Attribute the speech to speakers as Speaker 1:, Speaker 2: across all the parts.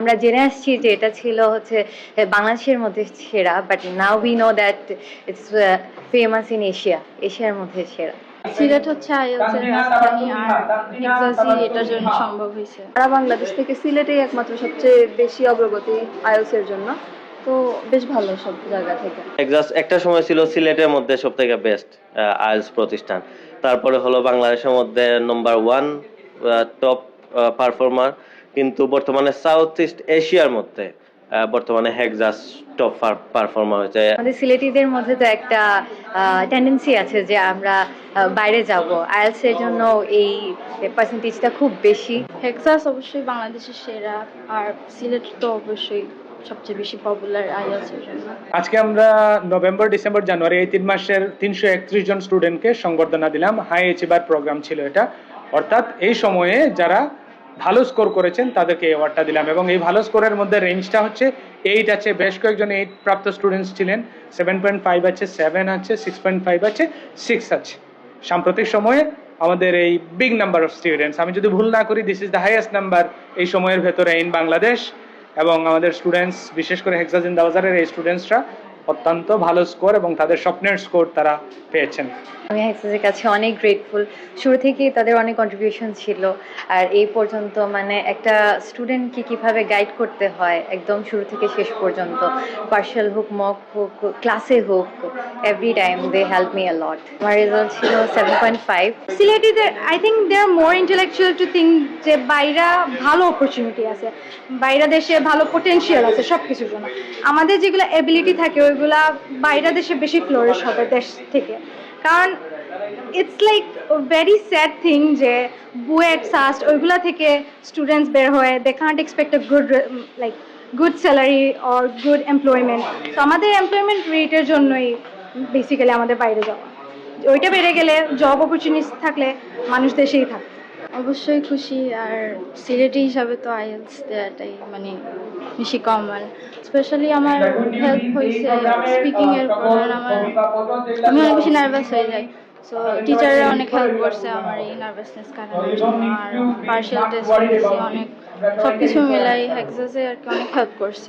Speaker 1: আমরা জেনে আসছি যে এটা ছিল হচ্ছে বাংলাদেশের মধ্যে সেরা, but now we know that it's famous in এশিয়ার মধ্যে সেরা।
Speaker 2: সিলেট হচ্ছে আইএলটিএস এর রাজধানী আর হেক্সাসি এটার জন্য সম্ভব হয়েছে।
Speaker 3: সারা বাংলাদেশ থেকে সিলেটেই একমাত্র সবচেয়ে বেশি অগ্রগতি আইএলটিএস এর জন্য, তো বেশ ভালো সব জায়গা থেকে।
Speaker 4: এক্সাক্ট একটা সময় ছিল সিলেটের মধ্যে সবথেকে বেস্ট আইএলটিএস প্রতিষ্ঠান, তারপরে হলো বাংলাদেশের মধ্যে নম্বর 1 টপ পারফর্মার, কিন্তু বর্তমানে সাউথ ইস্ট এশিয়ার মধ্যে বর্তমানে হেক্সাস টপ পারফর্মার হয়েছে।
Speaker 1: আমাদের সিলেটিদের মধ্যে তো একটা টেন্ডেন্সি আছে যে আমরা বাইরে যাব, আইএলটিএস এর জন্য এই পার্সেন্টেজটা খুব বেশি।
Speaker 2: হেক্সাস অবশ্যই বাংলাদেশের সেরা, আর সিলেট তো অবশ্যই সবচেয়ে বেশি পপুলার আইএলটিএস এর জন্য।
Speaker 5: আজকে আমরা নভেম্বর, ডিসেম্বর, জানুয়ারি এই 3 মাসের 331 জন স্টুডেন্টকে সংবর্ধনা দিলাম। হাই অ্যাচিভার প্রোগ্রাম ছিল এটা, অর্থাৎ এই সময়ে যারা ভালো স্কোর করেছেন তাদেরকে অ্যাওয়ার্ডটা দিলাম। এবং এই ভালো স্কোরের মধ্যে রেঞ্জটা হচ্ছে 8 আছে, বেশ কয়েকজন 8 প্রাপ্ত স্টুডেন্টস ছিলেন, 7.5 আছে, 7 আছে, 6.5 আছে, 6 আছে। সাম্প্রতিক সময়ে আমাদের এই বিগ নাম্বার অফ স্টুডেন্টস, আমি যদি ভুল না করি, this is the highest number এই সময়ের ভেতরে ইন বাংলাদেশ। এবং আমাদের স্টুডেন্টস, বিশেষ করে হেক্সাস জিন্দাবাজারের এই স্টুডেন্টসরা অত্যন্ত ভালো স্কোর এবং তাদের স্বপ্নের স্কোর তারা পেয়েছেন।
Speaker 1: আমি হেক্সাসের কাছে অনেক গ্রেটফুল। শুরু থেকেই তাদের অনেক কন্ট্রিবিউশন ছিল, আর এই পর্যন্ত মানে একটা স্টুডেন্টকে কিভাবে গাইড করতে হয় একদম শুরু থেকে শেষ পর্যন্ত, পার্শাল হোক, মক হোক, ক্লাসে হোক, every time they help me a lot. আমার রেজাল্ট ছিল 7.5।
Speaker 6: সিলেটিদের I think they are more intellectual to think যে বাইরা ভালো অপরচুনিটি আছে, বাইরা দেশে ভালো পোটেনশিয়াল আছে সব কিছুর জন্য। আমাদের যেগুলো এবিলিটি থাকে ওইগুলা বাইরা দেশে বেশি ফ্লোরিশ হবে দেশ থেকে, কারণ it's like very sad thing যে বুয়েট সাস্ট ওইগুলা থেকে স্টুডেন্টস বের হয়ে they can't expect a good like good salary or good employment. তো আমাদের এমপ্লয়মেন্ট রেটের জন্যই বেসিক্যালি আমাদের বাইরে যাওয়া, ওইটা বেড়ে গেলে জব অপরচুনিটি থাকলে মানুষ দেশেই থাকে।
Speaker 2: অবশ্যই খুশি, আর সিলেটি হিসাবে তো আইএলটিএস দেওয়াটাই মানে বেশি কমন। স্পেশালি আমার হেল্প হয়েছে স্পিকিং এর, কারণ আমি অনেক বেশি নার্ভাস হয়ে যাই, সো টিচাররা অনেক হেল্প করছে আমার এই নার্ভাসনেস কাটানোর জন্য। আর পার্শিয়াল টেস্ট দিয়েছি অনেক, সব কিছু মিলাই হেক্সাসে আর কি অনেক হেল্প করছে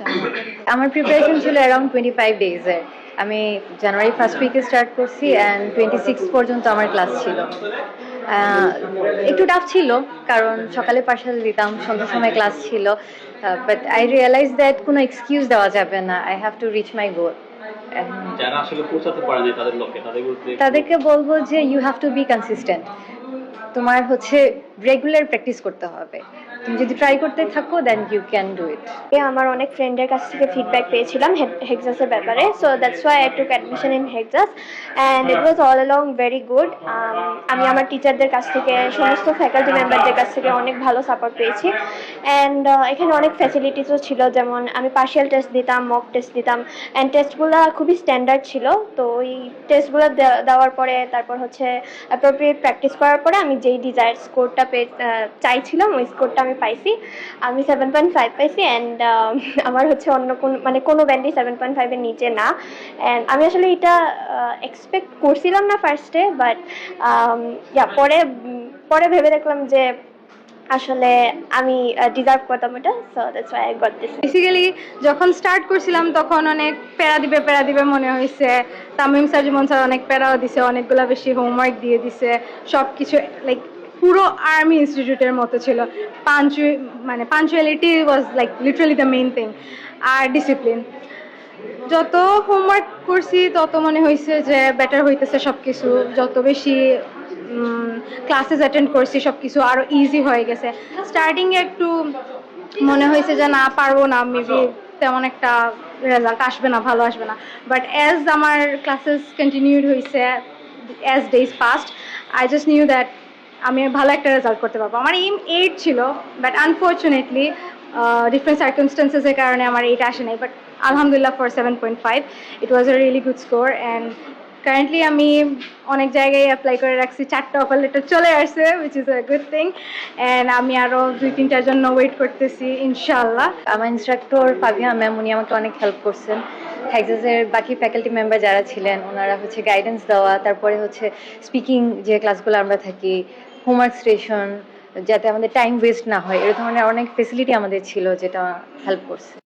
Speaker 1: আমার প্রিপারেশন ছিল অ্যারাউন্ড 25 ডেজের। আমি জানুয়ারি ফার্স্ট উইকে স্টার্ট করছি অ্যান্ড 26 পর্যন্ত আমার ক্লাস ছিল। একটু টাফ ছিল কারণ সকালে পার্শাল দিতাম, সন্ধ্যার সময় ক্লাস ছিল, বাট আই রিয়েলাইজ দ্যাট কোনো এক্সকিউজ দেওয়া যাবে না, I have to reach my goal.
Speaker 7: যারা আসলে পৌঁছাতে পারেনি তাদের লক্ষ্যে,
Speaker 1: তাদেরকে বলবো যে you have to be consistent. তোমার হচ্ছে রেগুলার প্র্যাকটিস করতে হবে, তুমি যদি ট্রাই করতে থাকো then you can do it.
Speaker 8: আমার অনেক ফ্রেন্ডের কাছ থেকে ফিডব্যাক পেয়েছিলাম হেক্সাসের ব্যাপারে, so that's why I took admission in Hexas and it was all along very good. আমি আমার টিচারদের কাছ থেকে, সমস্ত ফ্যাকাল্টি মেম্বারদের কাছ থেকে অনেক ভালো সাপোর্ট পেয়েছি অ্যান্ড এখানে অনেক ফ্যাসিলিটিসও ছিল, যেমন আমি পার্শিয়াল টেস্ট দিতাম, মক টেস্ট দিতাম অ্যান্ড টেস্টগুলো খুবই স্ট্যান্ডার্ড ছিল। তো ওই টেস্টগুলো দেওয়ার পরে তারপর হচ্ছে অ্যাপ্রোপ্রিয়েট প্র্যাকটিস করার পরে আমি যেই ডিজায়ার্ড স্কোরটা চাইছিলাম ওই স্কোরটা আমি পাইছি। আমি 7.5 পাইছি অ্যান্ড আমার হচ্ছে অন্য কোনো ব্যান্ডই 7.5-এর নিচে না। অ্যান্ড আমি আসলে এটা এক্সপেক্ট করছিলাম না ফার্স্টে, বাট পরে ভেবে দেখলাম যে আসলে আমি ডিজার্ভ করতাম এটা, so that's why I got this.
Speaker 6: Basically যখন স্টার্ট করছিলাম তখন অনেক প্যারা দিবে মনে হয়েছে। তামিম স্যার, জীবন স্যার অনেক প্যারাও দিছে, অনেকগুলো বেশি হোমওয়ার্ক দিয়ে দিছে, সব কিছু লাইক পুরো আর্মি ইনস্টিটিউটের মতো ছিল। Punctuality was like literally the main thing, আর ডিসিপ্লিন। যত হোমওয়ার্ক করছি তত মনে হয়েছে যে বেটার হইতেছে সব কিছু, যত বেশি ক্লাসেস অ্যাটেন্ড করছি সব কিছু আরও ইজি হয়ে গেছে। স্টার্টিংয়ে একটু মনে হয়েছে যে না পারবো না, মেবি তেমন একটা রেজাল্ট আসবে না, ভালো আসবে না, বাট অ্যাজ আমার ক্লাসেস কন্টিনিউড হয়েছে, as days past, I just knew that আমি ভালো একটা রেজাল্ট করতে পারবো। আমার এইম 8 ছিল, বাট আনফর্চুনেটলি ডিফারেন্ট সার্কামস্টেন্সেসের কারণে আমার 8 আসে নাই, বাট আলহামদুলিল্লাহ for 7.5 it was a really good score. And currently আমি অনেক জায়গায় অ্যাপ্লাই করে রাখছি, 4টা অফার লেটার চলে আসছে, which is a good thing. And আমি আরও 2-3টার জন্য ওয়েট করতেছি ইনশাআল্লাহ।
Speaker 1: আমার ইনস্ট্রাক্টর ফাবিহা ম্যাম, উনি আমাকে অনেক হেল্প করছেন। হেক্সাসের বাকি ফ্যাকাল্টি মেম্বার যারা ছিলেন ওনারা হচ্ছে গাইডেন্স দেওয়া, তারপরে হচ্ছে স্পিকিং যে ক্লাসগুলো আমরা থাকি, হোমওয়ার্ক স্টেশন, যাতে আমাদের টাইম ওয়েস্ট না হয়, এর ধরনের অনেক ফেসিলিটি আমাদের ছিল যেটা হেল্প করছে।